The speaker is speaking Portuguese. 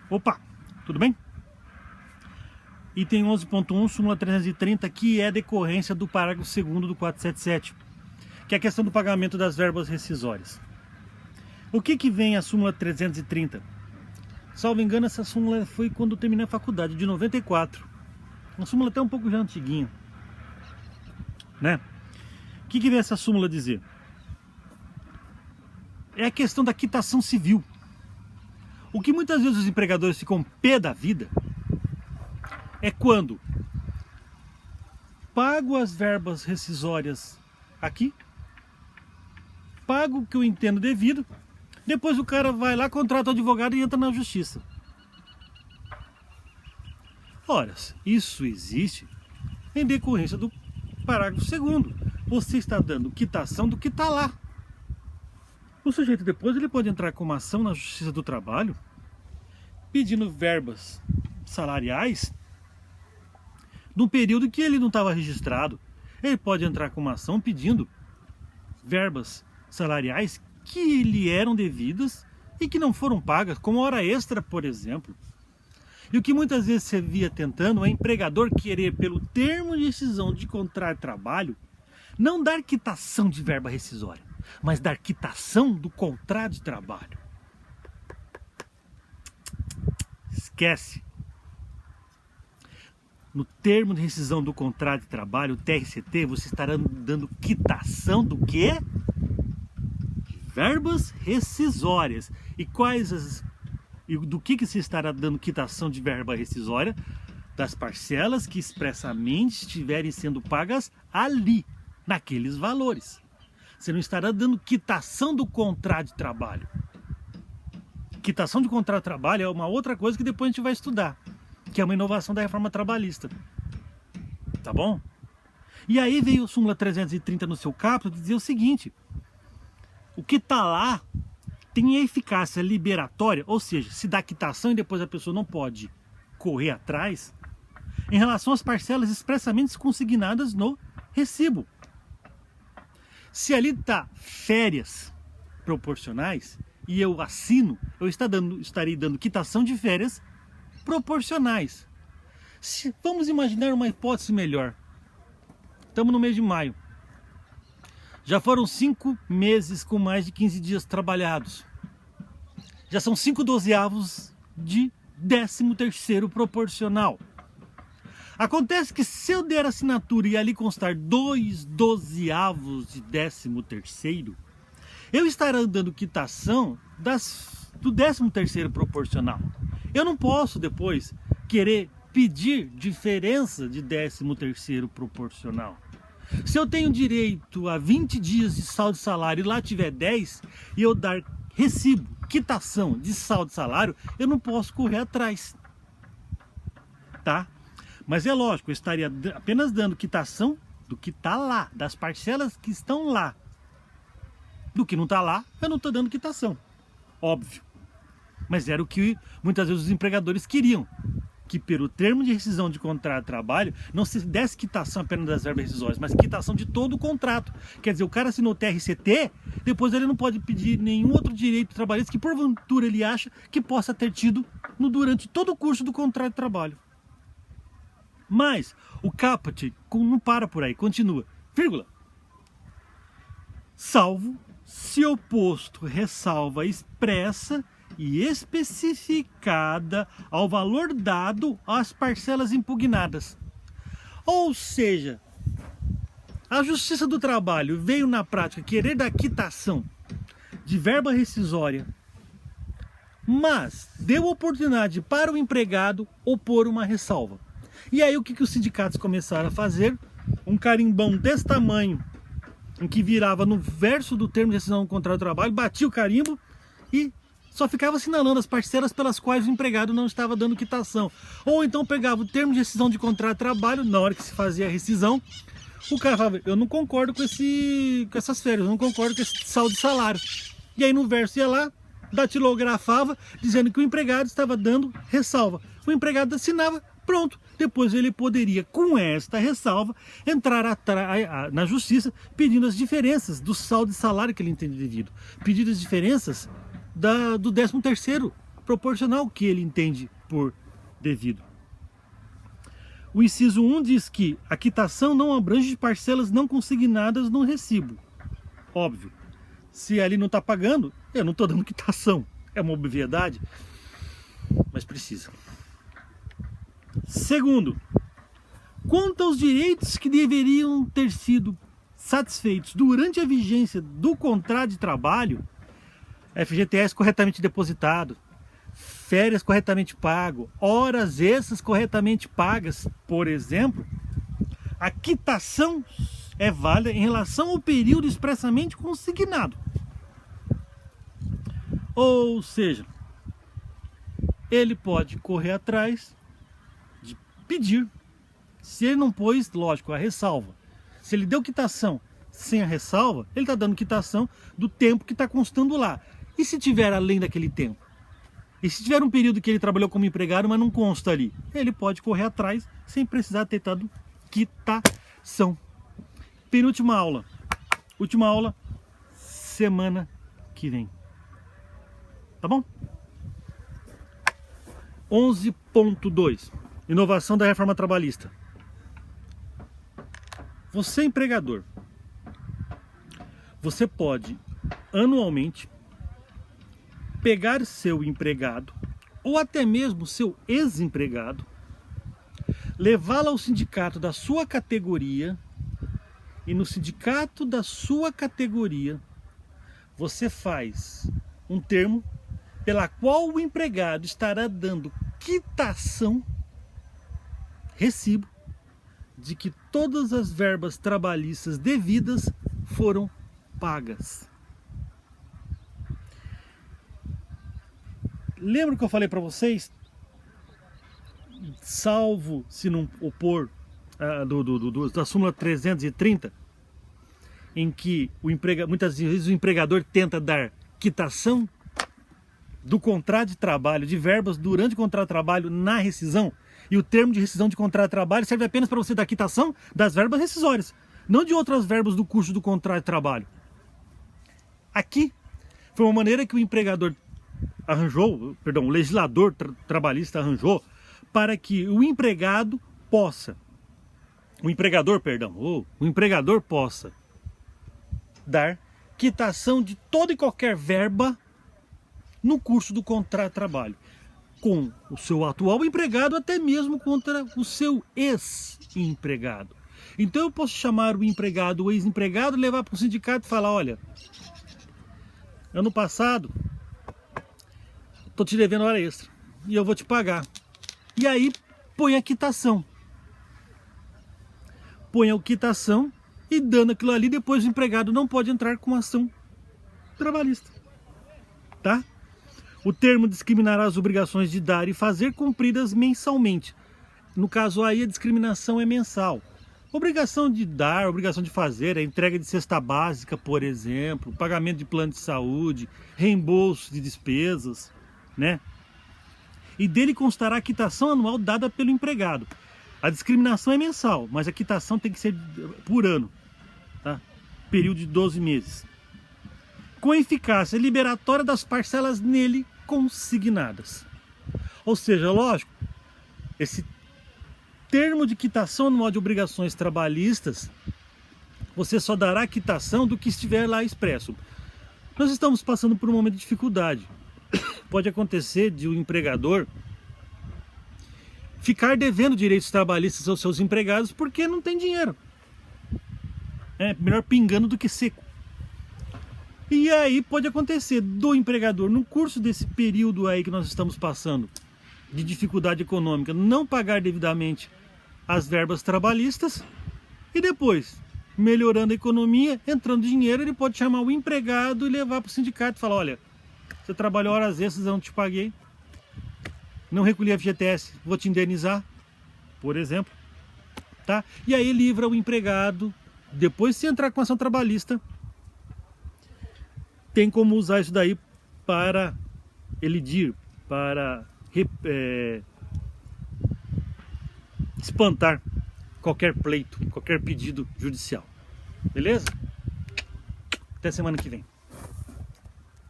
Opa, tudo bem? Item 11.1, súmula 330, que é decorrência do parágrafo 2º do 477, que é a questão do pagamento das verbas rescisórias. O que vem a súmula 330? Salvo engano, essa súmula foi quando eu terminei a faculdade, de 94. Uma súmula até um pouco já antiguinha, né? O que vem essa súmula dizer? É a questão da quitação civil. O que muitas vezes os empregadores ficam pé da vida é quando pago as verbas rescisórias aqui, pago o que eu entendo devido, depois o cara vai lá, contrata o advogado e entra na justiça. Ora, isso existe em decorrência do parágrafo 2º. Você está dando quitação do que está lá. O sujeito depois ele pode entrar com uma ação na Justiça do Trabalho pedindo verbas salariais num período que ele não estava registrado. Ele pode entrar com uma ação pedindo verbas salariais que lhe eram devidas e que não foram pagas, como hora extra, por exemplo. E o que muitas vezes você via tentando é empregador querer, pelo termo de rescisão de contrato de trabalho, não dar quitação de verba rescisória, mas dar quitação do contrato de trabalho. Esquece. No termo de rescisão do contrato de trabalho, o TRCT, você estará dando quitação do quê? Verbas rescisórias. E do que se estará dando quitação de verba rescisória? Das parcelas que expressamente estiverem sendo pagas ali, naqueles valores. Você não estará dando quitação do contrato de trabalho. Quitação de contrato de trabalho é uma outra coisa que depois a gente vai estudar, que é uma inovação da reforma trabalhista. Tá bom? E aí veio o súmula 330 no seu capítulo dizer o seguinte: o que está lá tem eficácia liberatória, ou seja, se dá quitação e depois a pessoa não pode correr atrás, em relação às parcelas expressamente consignadas no recibo. Se ali está férias proporcionais e eu assino, eu estarei dando quitação de férias proporcionais. Vamos imaginar uma hipótese melhor. Estamos no mês de maio. Já foram 5 meses com mais de 15 dias trabalhados. Já são 5/12 de 13º proporcional. Acontece que se eu der assinatura e ali constar 2/12 de 13º, eu estarei dando quitação do 13º proporcional. Eu não posso depois querer pedir diferença de 13º proporcional. Se eu tenho direito a 20 dias de saldo de salário e lá tiver 10, e eu dar recibo, quitação de saldo de salário, eu não posso correr atrás. Tá? Mas é lógico, eu estaria apenas dando quitação do que está lá, das parcelas que estão lá. Do que não está lá, eu não estou dando quitação. Óbvio. Mas era o que muitas vezes os empregadores queriam. Que pelo termo de rescisão de contrato de trabalho, não se desse quitação apenas das verbas rescisórias, mas quitação de todo o contrato. Quer dizer, o cara assinou o TRCT, depois ele não pode pedir nenhum outro direito trabalhista que porventura ele acha que possa ter tido durante todo o curso do contrato de trabalho. Mas o caput não para por aí, continua, vírgula. Salvo se oposto ressalva expressa e especificada ao valor dado às parcelas impugnadas. Ou seja, a Justiça do Trabalho veio na prática querer dar quitação de verba rescisória, mas deu oportunidade para o empregado opor uma ressalva. E aí o que os sindicatos começaram a fazer? Um carimbão desse tamanho, em que virava no verso do termo de rescisão do contrato de trabalho, batia o carimbo e só ficava assinalando as parcelas pelas quais o empregado não estava dando quitação. Ou então pegava o termo de rescisão de contrato de trabalho, na hora que se fazia a rescisão, o cara falava, eu não concordo com essas férias, eu não concordo com esse saldo de salário. E aí no verso ia lá, datilografava, dizendo que o empregado estava dando ressalva. O empregado assinava, pronto. Depois ele poderia, com esta ressalva, entrar na justiça pedindo as diferenças do saldo de salário que ele entende devido. Pedindo as diferenças do 13º proporcional ao que ele entende por devido. O inciso 1 diz que a quitação não abrange parcelas não consignadas no recibo. Óbvio, se ali não está pagando, eu não estou dando quitação. É uma obviedade, mas precisa. Segundo, quanto aos direitos que deveriam ter sido satisfeitos durante a vigência do contrato de trabalho, FGTS corretamente depositado, férias corretamente pago, horas extras corretamente pagas, por exemplo, a quitação é válida em relação ao período expressamente consignado. Ou seja, ele pode correr atrás de pedir, se ele não pôs, lógico, a ressalva. Se ele deu quitação sem a ressalva, ele está dando quitação do tempo que está constando lá. E se tiver além daquele tempo? E se tiver um período que ele trabalhou como empregado, mas não consta ali? Ele pode correr atrás sem precisar ter dado quitação. Penúltima aula. Última aula, semana que vem. Tá bom? 11.2. Inovação da reforma trabalhista. Você, empregador, você pode anualmente pegar seu empregado ou até mesmo seu ex-empregado, levá-lo ao sindicato da sua categoria e no sindicato da sua categoria você faz um termo pela qual o empregado estará dando quitação, recibo, de que todas as verbas trabalhistas devidas foram pagas. Lembra que eu falei para vocês, salvo se não opor da súmula 330, em que muitas vezes o empregador tenta dar quitação do contrato de trabalho, de verbas durante o contrato de trabalho na rescisão, e o termo de rescisão de contrato de trabalho serve apenas para você dar quitação das verbas rescisórias, não de outras verbas do curso do contrato de trabalho. Aqui foi uma maneira que o empregador arranjou, o legislador trabalhista arranjou para que o empregador possa dar quitação de toda e qualquer verba no curso do contrato de trabalho, com o seu atual empregado, até mesmo contra o seu ex-empregado. Então eu posso chamar o empregado, o ex-empregado, levar para o sindicato e falar: olha, ano passado estou te devendo hora extra e eu vou te pagar. E aí põe a quitação. Põe a quitação e dando aquilo ali, depois o empregado não pode entrar com ação trabalhista. Tá? O termo discriminará as obrigações de dar e fazer cumpridas mensalmente. No caso aí a discriminação é mensal. Obrigação de dar, obrigação de fazer, a entrega de cesta básica, por exemplo, pagamento de plano de saúde, reembolso de despesas, né? E dele constará a quitação anual dada pelo empregado. A discriminação é mensal, mas a quitação tem que ser por ano, tá? Período de 12 meses. Com eficácia liberatória das parcelas nele consignadas. Ou seja, lógico, esse termo de quitação anual de obrigações trabalhistas, você só dará quitação do que estiver lá expresso. Nós estamos passando por um momento de dificuldade. Pode acontecer de um empregador ficar devendo direitos trabalhistas aos seus empregados porque não tem dinheiro. É melhor pingando do que seco. E aí pode acontecer do empregador, no curso desse período aí que nós estamos passando, de dificuldade econômica, não pagar devidamente as verbas trabalhistas, e depois, melhorando a economia, entrando dinheiro, ele pode chamar o empregado e levar para o sindicato e falar: olha, você trabalhou horas extras, eu não te paguei, não recolhi a FGTS, vou te indenizar, por exemplo. Tá? E aí livra o empregado, depois se entrar com ação trabalhista, tem como usar isso daí para elidir, para espantar qualquer pleito, qualquer pedido judicial. Beleza? Até semana que vem.